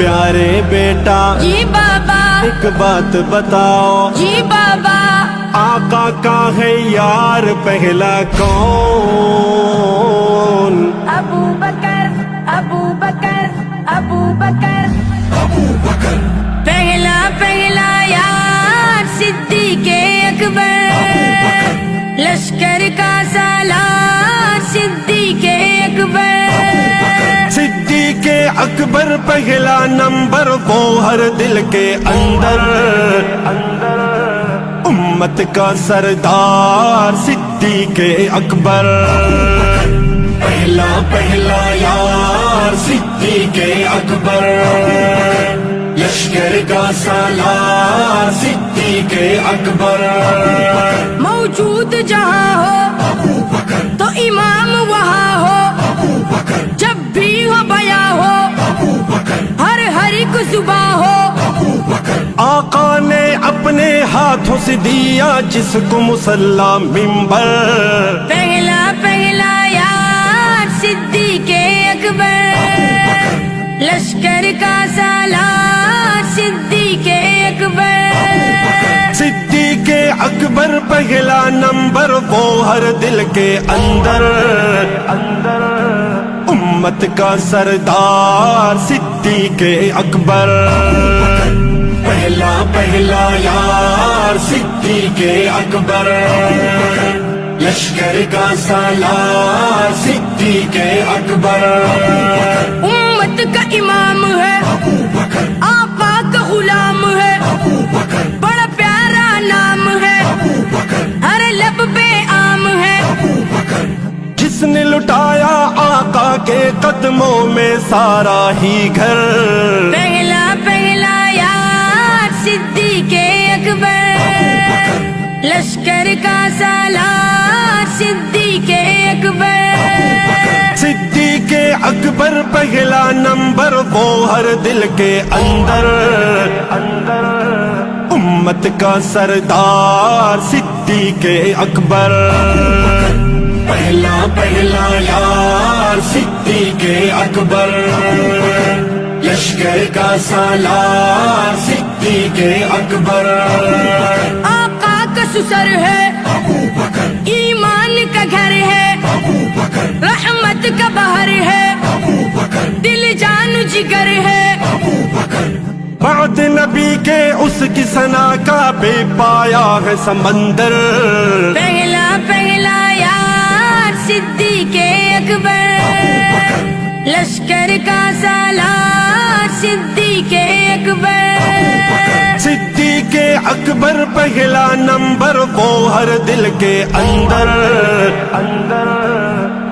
प्यारे बेटा जी बाबा, एक बात बताओ, जी बाबा, आका का है यार पहला कौन? अबू बकर, अबू बकर, अबू बकर, पहला पहला यार सिद्दीक़ अकबर, लश्कर का सालार सिद्दीक़ अकबर, सिद्दीक़ अकबर पहला नंबर, वो हर दिल के अंदर उम्मत का सरदार सिद्दीक़ अकबर, पहला पहला यार सिद्दीक़ अकबर, लश्कर का सालार सिद्दीक़ अकबर। मौजूद जहाँ हो तो इमाम वहाँ हो, जब भी हो बया हो हर हर को जुबां हो, आका ने अपने हाथों से दिया जिसको मुसल्ला मिंबर, पहला पहला यार सिद्दीक़ अकबर, लश्कर का सालार सिद्दीक़ अकबर, सिद्दीक़ अकबर पहला नंबर, वो हर दिल के अंदर उम्मत का सरदार सिद्दीक़ अकबर, पहला पहला यार सिद्दीक़ अकबर, लश्कर का सालार सिद्दीक़ अकबर, उम्मत का इमाम है, आपा का गुलाम है, बड़ा प्यारा नाम है, हर लब पे आम है, जिसने लुटाया आका के कदमों में सारा ही घर, पहला पहला यार सिद्दीक़ अकबर, लश्कर का सालार सिद्दीक़ अकबर, सिद्दीक़ अकबर पहला नंबर, वो हर दिल के अंदर उम्मत का सरदार सिद्दीक़ अकबर, पहला पहला यार सिद्दीक़ अकबर, लश्कर का सालार सिद्दीक़ अकबर, आका का सुसर है, ईमान का घर है, रहमत का बहर है, दिल जान जिगर है, बाद नबी के उसकी सना का बेपाया है समंदर, पहला पहला यार सिद्दीक़ अकबर, लश्कर का सालार सिद्दीक़ अकबर, सिद्दीक़ अकबर पहला नंबर, वो हर दिल के अंदर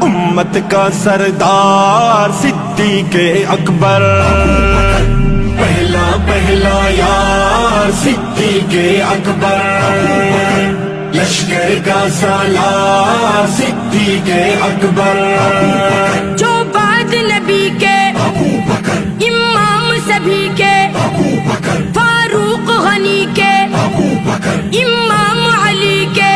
उम्मत का सरदार सिद्दीक़ अकबर, पहला पहला यार सिद्दीक़ अकबर, लश्कर का सालार सिद्दीक़ अकबर, जो बाद नबी के इमाम सभी के, फारूक गनी के, इमाम अली के,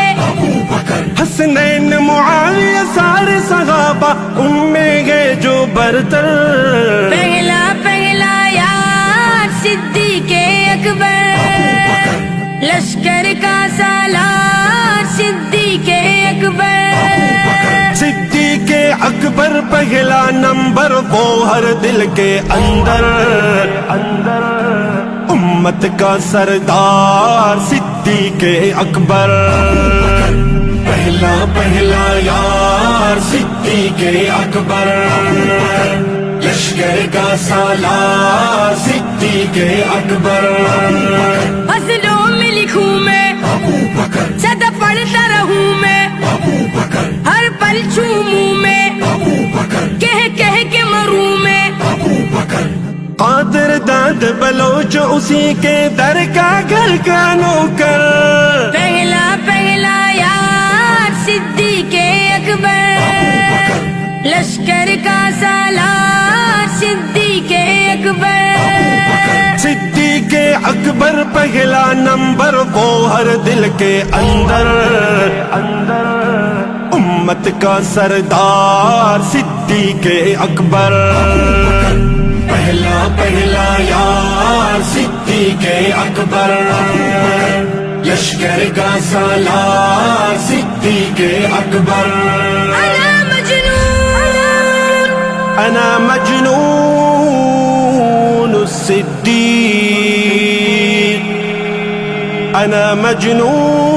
हसनैन मुआविया सारे सहाबा उनमें गए जो बरतर, पहला पहला यार सिद्दीक़ अकबर, लश्कर का सालार सिद्दीक़ अकबर, सिद्दीक़ अकबर पहला नंबर, वो हर दिल के अंदर उम्मत का सरदार सिद्दीक़ अकबर, पहला पहला यार सिद्दीक़ अकबर, लश्कर का सालार सिद्दीक़ अकबर, फसलों में लिखूं मैं, सदा पढ़ता रहूं मैं, हर पल चूमूं मैं, कह कह के मरूं मैं, कादर दाद बलोच उसी के दर का घर का नौकर, पहला पहला यार सिद्दीक़ अकबर, लश्कर का सालार सिद्दीक़ अकबर, सिद्दीक़ अकबर पहला नंबर, वो हर दिल के अंदर उम्मत का सरदार सिद्दीक़ अकबर, पहला पहला صدیق اکبر لشکر کا سالار صدیق اکبر انا مجنون الصدیق انا مجنون